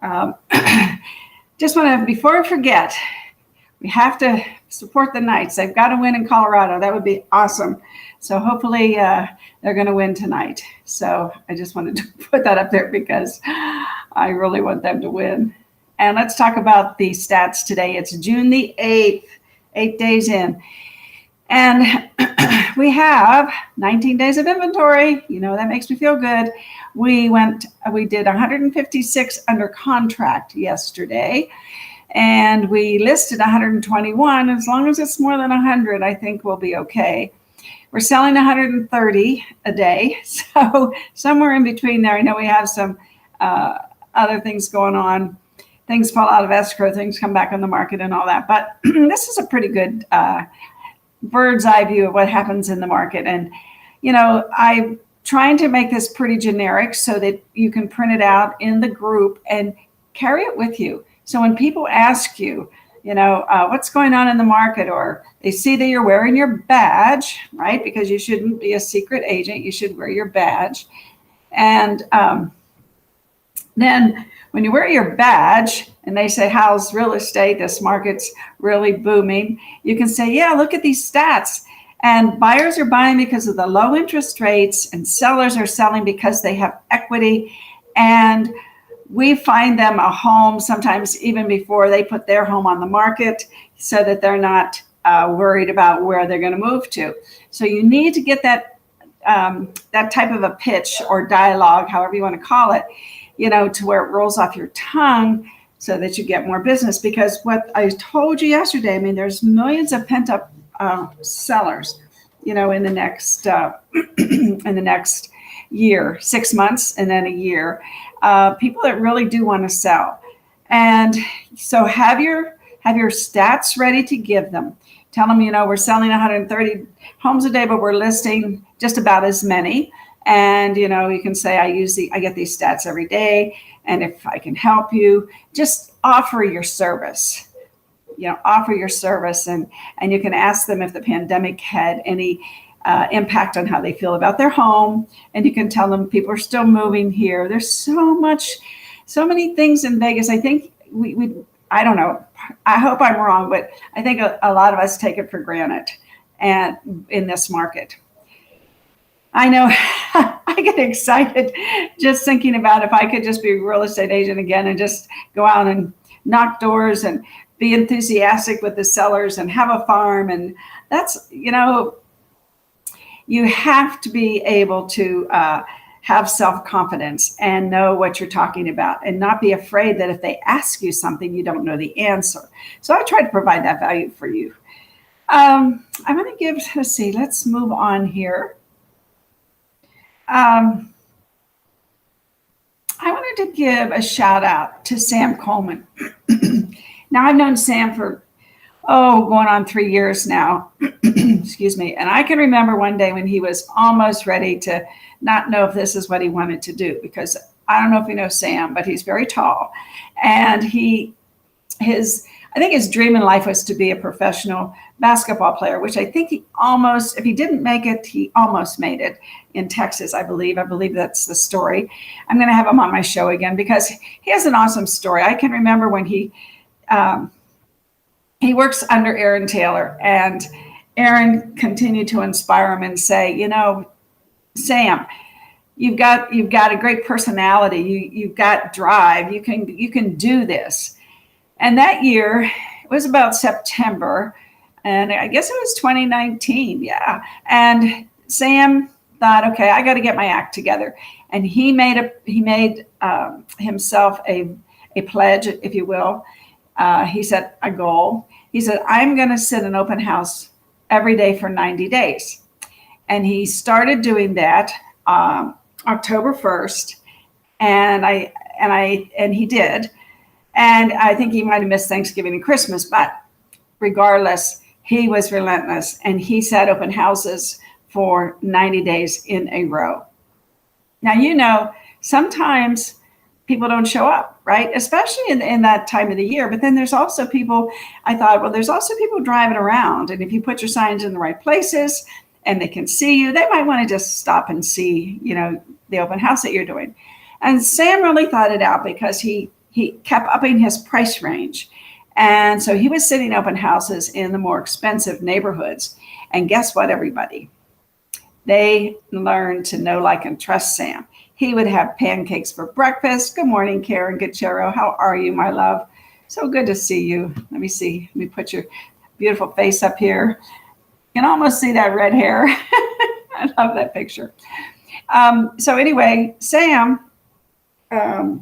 Um, just want to, before I forget, we have to support the Knights. They've got to win in Colorado. That would be awesome. So hopefully they're going to win tonight. So I just wanted to put that up there because I really want them to win. And let's talk about the stats today. It's June the 8th, 8 days in. And we have 19 days of inventory. You know, that makes me feel good. We did 156 under contract yesterday. And we listed 121. As long as it's more than 100, I think we'll be okay. We're selling 130 a day. So somewhere in between there, I know we have some other things going on. Things fall out of escrow, things come back on the market and all that. But this is a pretty good bird's eye view of what happens in the market. And, you know, I'm trying to make this pretty generic so that you can print it out in the group and carry it with you. So when people ask you, you know, what's going on in the market, or they see that you're wearing your badge, right? Because you shouldn't be a secret agent. You should wear your badge. And then when you wear your badge and they say, how's real estate? This market's really booming. You can say, yeah, look at these stats. And buyers are buying because of the low interest rates, and sellers are selling because they have equity. And we find them a home sometimes even before they put their home on the market, so that they're not worried about where they're going to move to. So you need to get that type of a pitch or dialogue, however you want to call it, you know, to where it rolls off your tongue so that you get more business. Because what I told you yesterday, I mean, there's millions of pent up sellers, you know, in the next year, 6 months, and then a year. People that really do want to sell. And so have your stats ready to give them. Tell them, you know, we're selling 130 homes a day, but we're listing just about as many. And, you know, you can say, I get these stats every day. And if I can help you, just offer your service. You know, offer your service, and you can ask them if the pandemic had any impact on how they feel about their home. And you can tell them people are still moving here. There's so many things in Vegas. I think I don't know. I hope I'm wrong, but I think a lot of us take it for granted and in this market. I know I get excited just thinking about if I could just be a real estate agent again and just go out and knock doors and be enthusiastic with the sellers and have a farm. And that's, you know, you have to be able to have self-confidence and know what you're talking about, and not be afraid that if they ask you something, you don't know the answer. So I try to provide that value for you. I'm going to give, let's move on here. I wanted to give a shout out to Sam Coleman. Now, I've known Sam for, going on 3 years now. Excuse me. And I can remember one day when he was almost ready to not know if this is what he wanted to do, because I don't know if you know Sam, but he's very tall. And I think his dream in life was to be a professional basketball player, which I think he almost, if he didn't make it, he almost made it in Texas, I believe. I believe that's the story. I'm going to have him on my show again because he has an awesome story. I can remember when he works under Aaron Taylor, and Aaron continued to inspire him and say, you know, Sam, you've got a great personality. You've got drive. You can do this. And that year, it was about September, and I guess it was 2019. Yeah. And Sam thought, okay, I got to get my act together. And he made himself a pledge, if you will. He set a goal. He said, I'm going to sit an open house every day for 90 days. And he started doing that October 1st. And he did. And I think he might have missed Thanksgiving and Christmas, but regardless, he was relentless. And he set open houses for 90 days in a row. Now, you know, sometimes people don't show up, right? Especially in that time of the year. But then there's also people, I thought, well, there's also people driving around. And if you put your signs in the right places and they can see you, they might want to just stop and see, you know, the open house that you're doing. And Sam really thought it out, because he he kept upping his price range. And so he was sitting open houses in the more expensive neighborhoods. And guess what, everybody? They learned to know, like, and trust Sam. He would have pancakes for breakfast. Good morning, Karen Gachero. How are you, my love? So good to see you. Let me see. Let me put your beautiful face up here. You can almost see that red hair. I love that picture. So anyway, Sam, I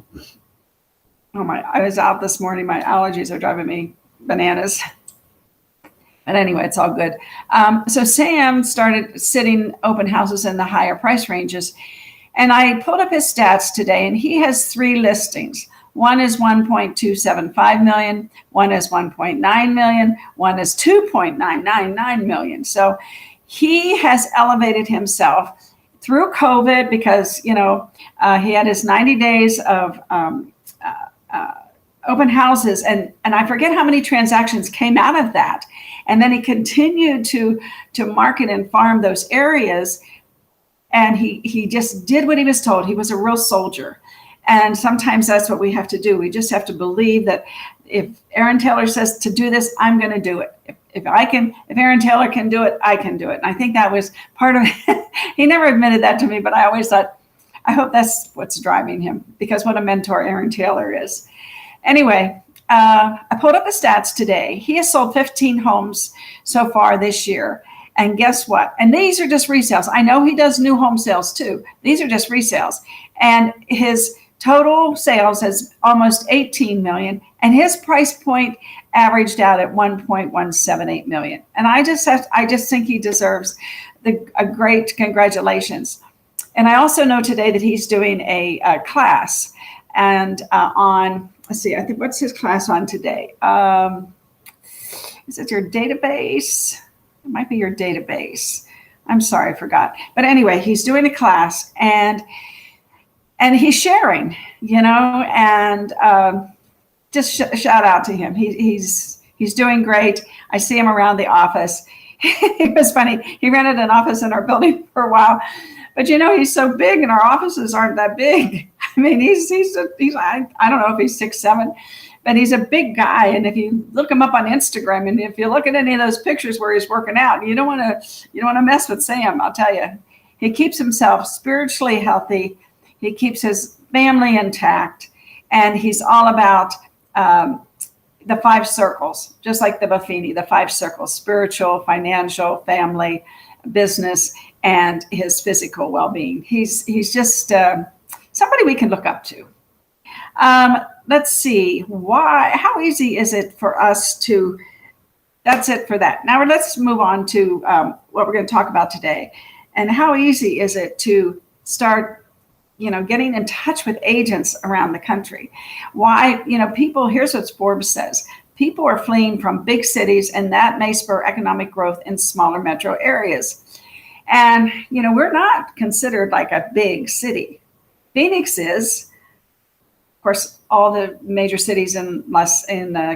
was out this morning. My allergies are driving me bananas. But anyway, it's all good. So Sam started sitting open houses in the higher price ranges. And I pulled up his stats today, and he has 3 listings. One is 1.275 million, one is 1.9 million, one is 2.999 million. So he has elevated himself through COVID because, he had his 90 days of open houses, and I forget how many transactions came out of that. And then he continued to market and farm those areas. And he just did what he was told. He was a real soldier. And sometimes that's what we have to do. We just have to believe that if Aaron Taylor says to do this, I'm going to do it. If Aaron Taylor can do it, I can do it. And I think that was part of it. He never admitted that to me, but I always thought, I hope that's what's driving him, because what a mentor Aaron Taylor is. Anyway, I pulled up the stats today. He has sold 15 homes so far this year. And guess what? And these are just resales. I know he does new home sales too. These are just resales. And his total sales is almost 18 million. And his price point averaged out at 1.178 million. And I just think he deserves a great congratulations. And I also know today that he's doing a class and on, let's see, I think, what's his class on today? Is it your database? It might be your database. I'm sorry, I forgot. But anyway, he's doing a class and he's sharing, and just shout out to him. He's doing great. I see him around the office. It was funny. He rented an office in our building for a while, but he's so big and our offices aren't that big. I mean, he's I don't know if he's 6'7", but he's a big guy. And if you look him up on Instagram, and if you look at any of those pictures where he's working out, you don't want to mess with Sam. I'll tell you, he keeps himself spiritually healthy. He keeps his family intact, and he's all about the 5 circles, just like the Buffini, the 5 circles: spiritual, financial, family, business, and his physical well-being. He's just somebody we can look up to. Let's see, how easy is it for us to, that's it for that. Now let's move on to what we're going to talk about today. And how easy is it to start, getting in touch with agents around the country? Why, people, here's what Forbes says: people are fleeing from big cities, and that may spur economic growth in smaller metro areas. And, we're not considered like a big city. Phoenix is. Of course, all the major cities in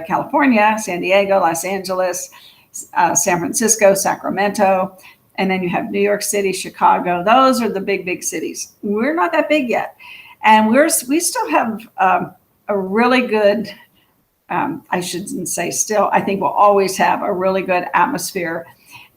California: San Diego, Los Angeles, San Francisco, Sacramento, and then you have New York City, Chicago. Those are the big cities. We're not that big yet, and we still have a really good. I shouldn't say still. I think we'll always have a really good atmosphere,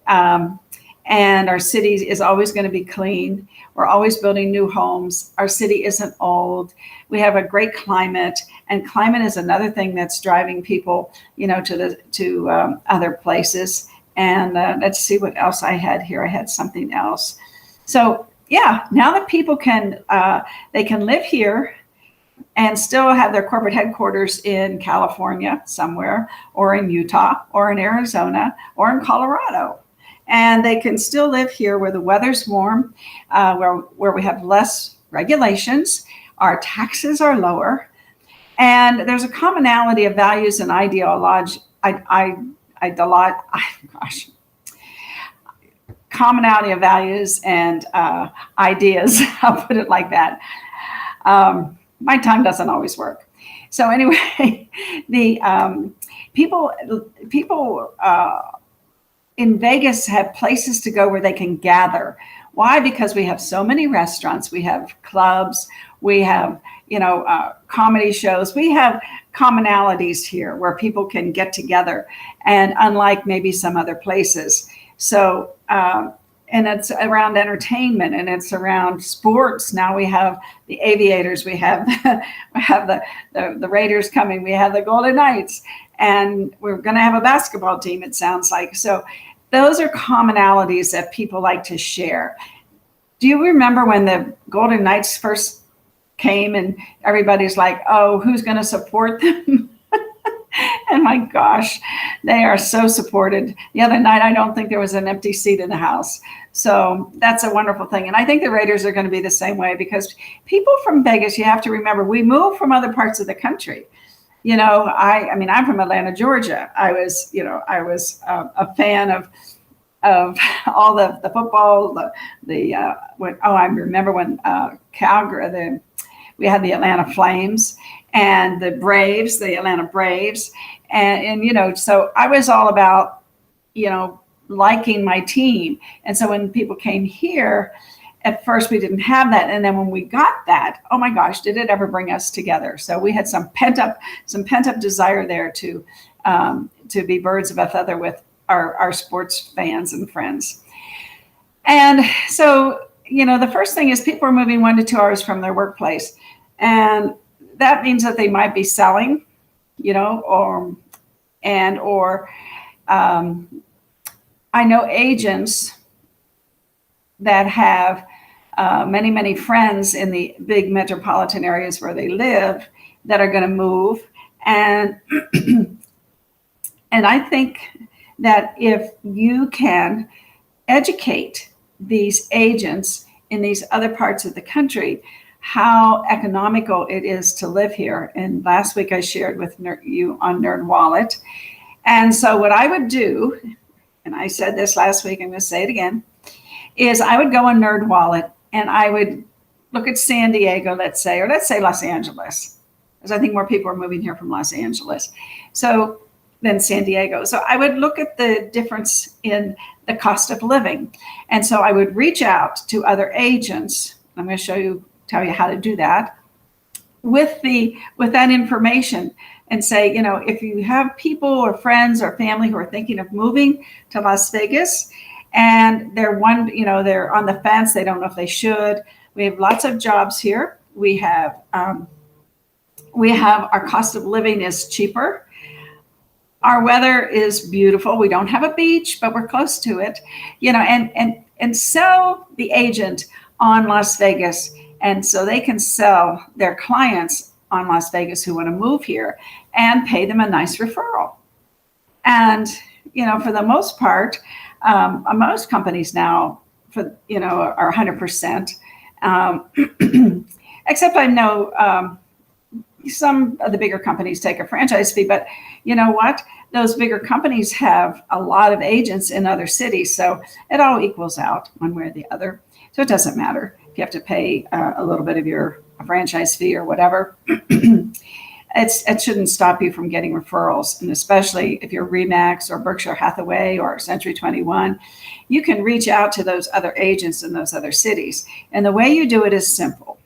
and our city is always going to be clean. We're always building new homes. Our city isn't old. We have a great climate, and climate is another thing that's driving people, to other places. And let's see what else I had here. I had something else. So yeah, now that people can live here and still have their corporate headquarters in California somewhere, or in Utah, or in Arizona, or in Colorado. And they can still live here where the weather's warm, where we have less regulations, our taxes are lower, and there's a commonality of values and ideology. Commonality of values and ideas. I'll put it like that. My tongue doesn't always work. So anyway, the people in Vegas have places to go where they can gather. Why? Because we have so many restaurants, we have clubs, we have, comedy shows. We have commonalities here where people can get together, and unlike maybe some other places. So, and it's around entertainment, and it's around sports. Now we have the Aviators, we have the Raiders coming, we have the Golden Knights, and we're going to have a basketball team, it sounds like. So those are commonalities that people like to share. Do you remember when the Golden Knights first came and everybody's like, oh, who's going to support them? And my gosh, they are so supported. The other night, I don't think there was an empty seat in the house. So that's a wonderful thing. And I think the Raiders are going to be the same way, because people from Vegas, you have to remember, we move from other parts of the country. You know, I mean, I'm from Atlanta, Georgia. I was a fan of all the football, I remember when Calgary, we had the Atlanta Flames and the Braves, the Atlanta Braves. And, you know, so I was all about, you know, liking my team. And so when people came here, at first we didn't have that. And then when we got that, oh my gosh, did it ever bring us together? So we had some pent up desire there to be birds of a feather with our sports fans and friends. And so, you know, the first thing is people are moving 1 to 2 hours from their workplace. And that means that they might be selling, you know, or I know agents that have many, many friends in the big metropolitan areas where they live that are going to move. And I think that if you can educate these agents in these other parts of the country how economical it is to live here. And last week I shared with you on NerdWallet. And so what I would do, and I said this last week, I'm going to say it again, is I would go on NerdWallet and I would look at San Diego, let's say, or let's say Los Angeles, because I think more people are moving here from Los Angeles than San Diego. So I would look at the difference in the cost of living. And so I would reach out to other agents. I'm going to tell you how to do that with that information, and say, you know, if you have people or friends or family who are thinking of moving to Las Vegas and they're on the fence, they don't know if they should. We have lots of jobs here. We have our cost of living is cheaper. Our weather is beautiful. We don't have a beach, but we're close to it, you know, and sell the agent on Las Vegas. And so they can sell their clients on Las Vegas who want to move here and pay them a nice referral. And, you know, for the most part, most companies now are 100%, except I know some of the bigger companies take a franchise fee, but you know what? Those bigger companies have a lot of agents in other cities. So it all equals out one way or the other. So it doesn't matter if you have to pay a little bit of your franchise fee or whatever. It shouldn't stop you from getting referrals. And especially if you're Remax or Berkshire Hathaway or Century 21, you can reach out to those other agents in those other cities. And the way you do it is simple,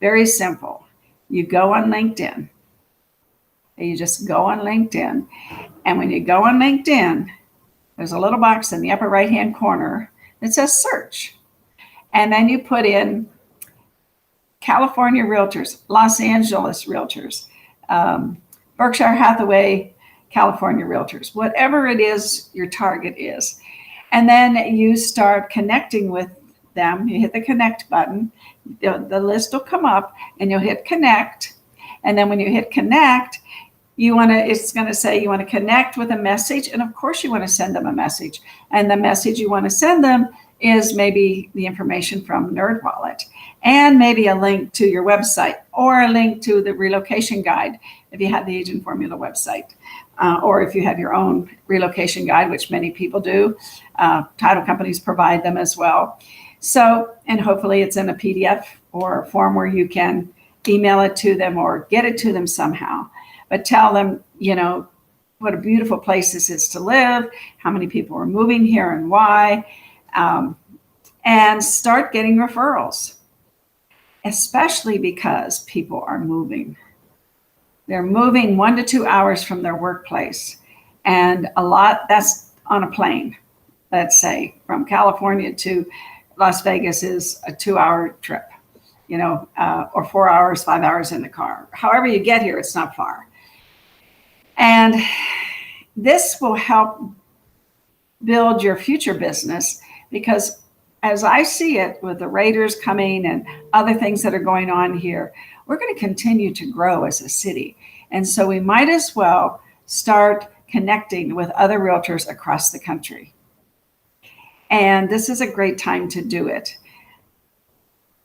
very simple. You go on LinkedIn. You just go on LinkedIn. And when you go on LinkedIn, there's a little box in the upper right-hand corner that says search. And then you put in California Realtors, Los Angeles Realtors, Berkshire Hathaway, California Realtors, whatever it is your target is. And then you start connecting with them. You hit the connect button. The list will come up and you'll hit connect. And then when you hit connect, it's going to say you want to connect with a message. And of course you want to send them a message. And the message you want to send them is maybe the information from NerdWallet and maybe a link to your website or a link to the relocation guide if you have the Agent Formula website, or if you have your own relocation guide, which many people do. Title companies provide them as well. So, and hopefully it's in a PDF or a form where you can email it to them or get it to them somehow. But tell them, you know, what a beautiful place this is to live, how many people are moving here and why, and start getting referrals. especially because people are moving. They're moving 1 to 2 hours from their workplace. And a lot, that's on a plane. Let's say from California to Las Vegas is a 2-hour trip, or 4 hours, 5 hours in the car. However you get here, it's not far. And this will help build your future business, because as I see it, with the Raiders coming and other things that are going on here, we're going to continue to grow as a city. And so we might as well start connecting with other realtors across the country. And this is a great time to do it.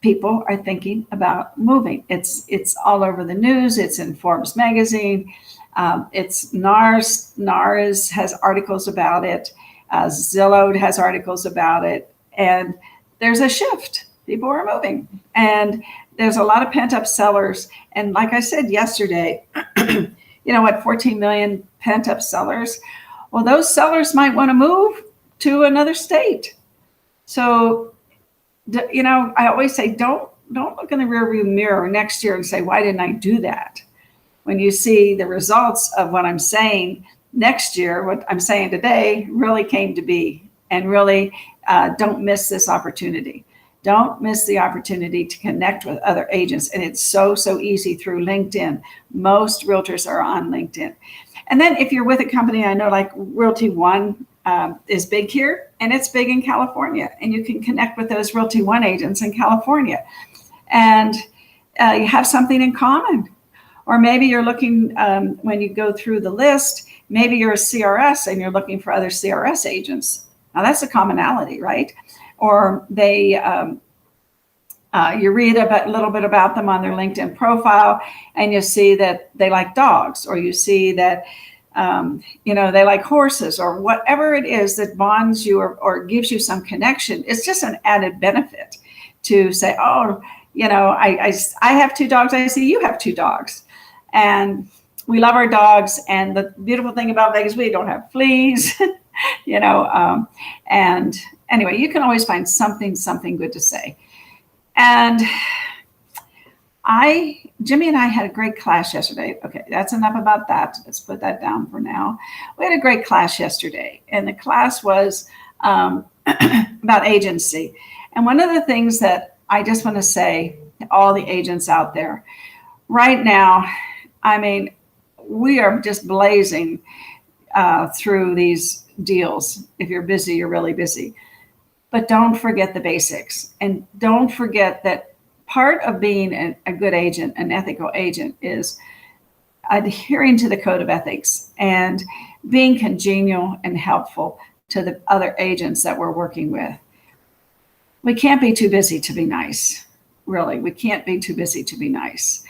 People are thinking about moving. It's all over the news. It's in Forbes magazine. It's NARS has articles about it. Zillow has articles about it. And there's a shift. People are moving. And there's a lot of pent-up sellers. And like I said yesterday, 14 million pent-up sellers. Well, those sellers might want to move to another state. So, I always say, don't look in the rearview mirror next year and say, why didn't I do that? When you see the results of what I'm saying next year, what I'm saying today really came to be. And really, don't miss this opportunity. Don't miss the opportunity to connect with other agents. And it's so easy through LinkedIn. Most realtors are on LinkedIn. And then if you're with a company, I know like Realty One is big here, and it's big in California. And you can connect with those Realty One agents in California. And you have something in common. Or maybe you're looking, when you go through the list, maybe you're a CRS and you're looking for other CRS agents. Now that's a commonality, right? Or they, you read a little bit about them on their LinkedIn profile, and you see that they like dogs, or you see that, they like horses, or whatever it is that bonds you or gives you some connection. It's just an added benefit to say, oh, I have 2 dogs. I see you have 2 dogs. And we love our dogs. And the beautiful thing about Vegas, we don't have fleas. And anyway, you can always find something good to say. And Jimmy and I had a great class yesterday. Okay, that's enough about that. Let's put that down for now. We had a great class yesterday, and the class was about agency. And one of the things that I just want to say to all the agents out there right now, we are just blazing through these deals. If you're busy, you're really busy. But don't forget the basics. And don't forget that part of being a good agent, an ethical agent, is adhering to the code of ethics and being congenial and helpful to the other agents that we're working with. We can't be too busy to be nice. Really, we can't be too busy to be nice.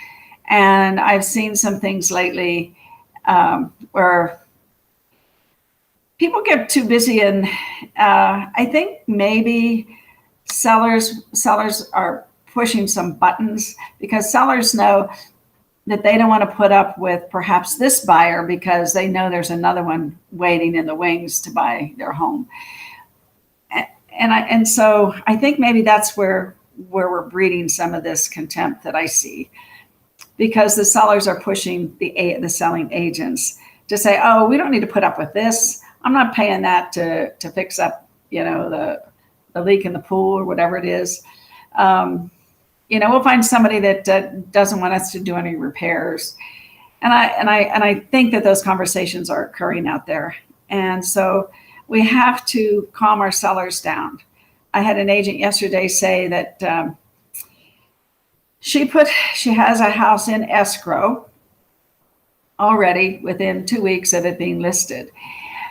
And I've seen some things lately where people get too busy, and I think maybe sellers are pushing some buttons, because sellers know that they don't want to put up with perhaps this buyer because they know there's another one waiting in the wings to buy their home. And so I think maybe that's where we're breeding some of this contempt that I see, because the sellers are pushing the selling agents to say, oh, we don't need to put up with this. I'm not paying that to fix up, the leak in the pool or whatever it is. We'll find somebody that doesn't want us to do any repairs. And I think that those conversations are occurring out there. And so we have to calm our sellers down. I had an agent yesterday say that she has a house in escrow already within 2 weeks of it being listed.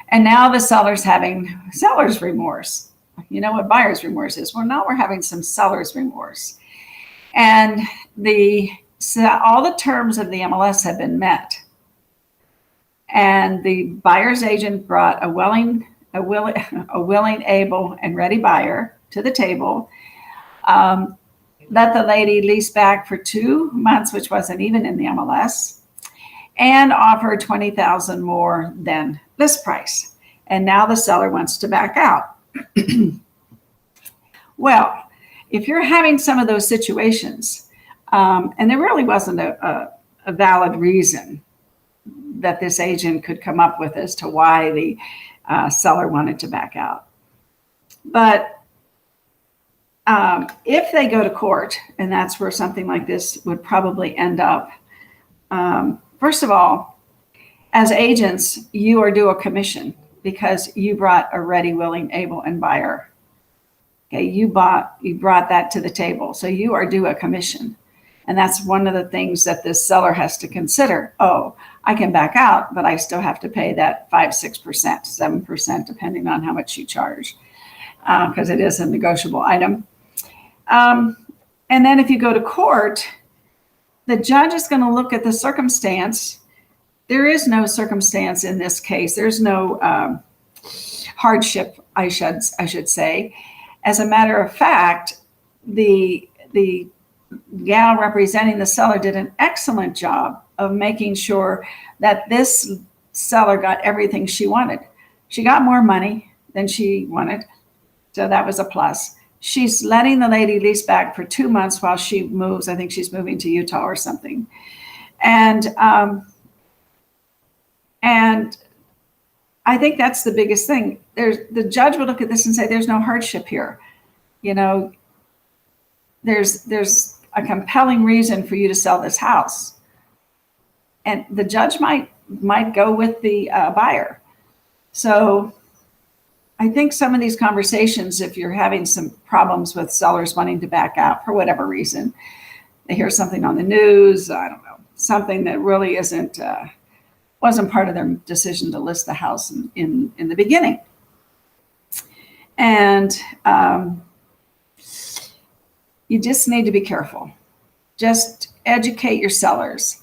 And now the seller's having seller's remorse. You know what buyer's remorse is? Well, now we're having some seller's remorse. And all the terms of the MLS have been met. And the buyer's agent brought a willing, able, and ready buyer to the table. Let the lady lease back for 2 months, which wasn't even in the MLS, and offered $20,000 more than list price. And now the seller wants to back out. Well, if you're having some of those situations, and there really wasn't a valid reason that this agent could come up with as to why the seller wanted to back out. But if they go to court, and that's where something like this would probably end up, first of all, as agents, you are due a commission because you brought a ready, willing, able, and buyer. Okay, you brought that to the table, so you are due a commission. And that's one of the things that this seller has to consider. Oh, I can back out, but I still have to pay that 5%, 6%, 7%, depending on how much you charge, because it is a negotiable item. And then if you go to court, the judge is going to look at the circumstance. There is no circumstance in this case. There's no hardship, I should say. As a matter of fact, the gal representing the seller did an excellent job of making sure that this seller got everything she wanted. She got more money than she wanted, so that was a plus. She's letting the lady lease back for 2 months while she moves. I think she's moving to Utah or something. And I think that's the biggest thing. The judge would look at this and say, there's no hardship here. You know, there's a compelling reason for you to sell this house. And the judge might go with the buyer. So I think some of these conversations, if you're having some problems with sellers wanting to back out for whatever reason, they hear something on the news, I don't know, something that really wasn't part of their decision to list the house in the beginning. And you just need to be careful. Just educate your sellers,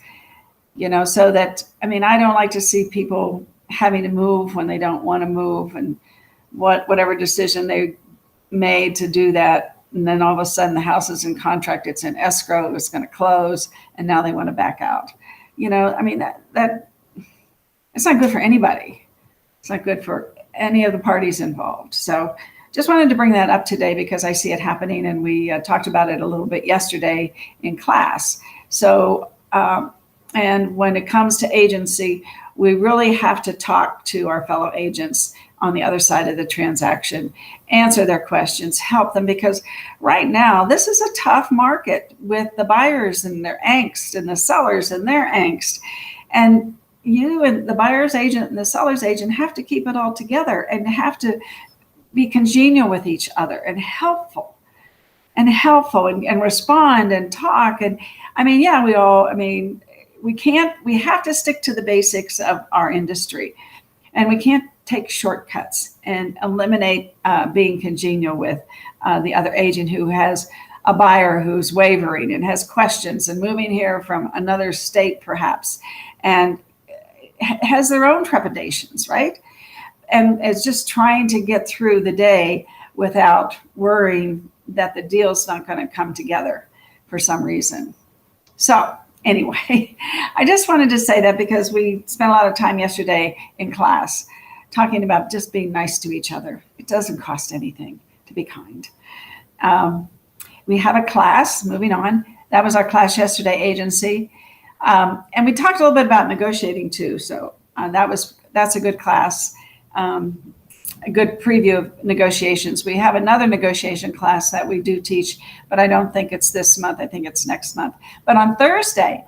you know, so that, I mean, I don't like to see people having to move when they don't want to move, and whatever decision they made to do that. And then all of a sudden the house is in contract, it's in escrow, it's going to close, and now they want to back out. You know, I mean, that it's not good for anybody. It's not good for any of the parties involved. So just wanted to bring that up today because I see it happening, and we talked about it a little bit yesterday in class. So, and when it comes to agency, we really have to talk to our fellow agents on the other side of the transaction, answer their questions, help them, because right now this is a tough market with the buyers and their angst and the sellers and their angst. And you and the buyer's agent and the seller's agent have to keep it all together and have to be congenial with each other and helpful and respond and talk. And I mean, yeah, we have to stick to the basics of our industry, and we can't take shortcuts and eliminate being congenial with the other agent who has a buyer who's wavering and has questions and moving here from another state perhaps, and has their own trepidations, right? And it's just trying to get through the day without worrying that the deal's not going to come together for some reason. So anyway, I just wanted to say that because we spent a lot of time yesterday in class talking about just being nice to each other. It doesn't cost anything to be kind. We have a class, moving on. That was our class yesterday, agency. And we talked a little bit about negotiating too. So that's a good class, a good preview of negotiations. We have another negotiation class that we do teach, but I don't think it's this month. I think it's next month. But on Thursday,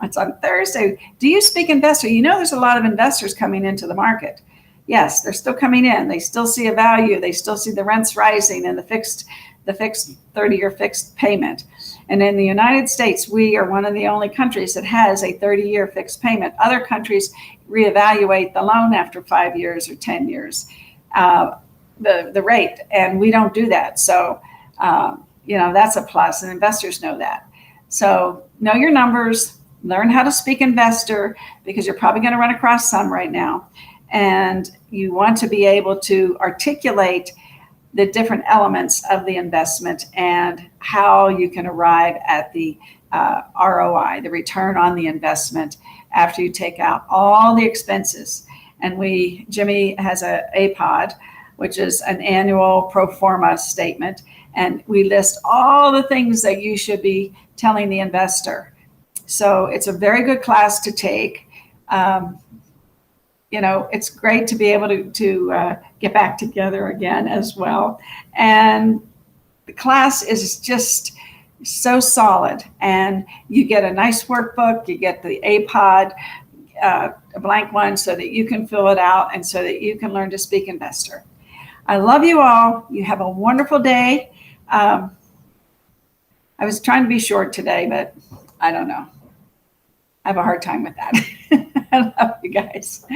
do you speak investor? You know, there's a lot of investors coming into the market. Yes, they're still coming in. They still see a value. They still see the rents rising and the fixed 30-year fixed payment. And in the United States, we are one of the only countries that has a 30-year fixed payment. Other countries reevaluate the loan after 5 years or 10 years, the rate, and we don't do that. So, that's a plus, and investors know that. So know your numbers, learn how to speak investor, because you're probably going to run across some right now. And you want to be able to articulate the different elements of the investment and how you can arrive at the ROI, the return on the investment, after you take out all the expenses. And Jimmy has a APOD, which is an annual pro forma statement. And we list all the things that you should be telling the investor. So it's a very good class to take. It's great to be able to get back together again as well. And the class is just so solid. And you get a nice workbook, you get the APOD, a blank one, so that you can fill it out and so that you can learn to speak investor. I love you all. You have a wonderful day. I was trying to be short today, but I don't know. I have a hard time with that. I love you guys.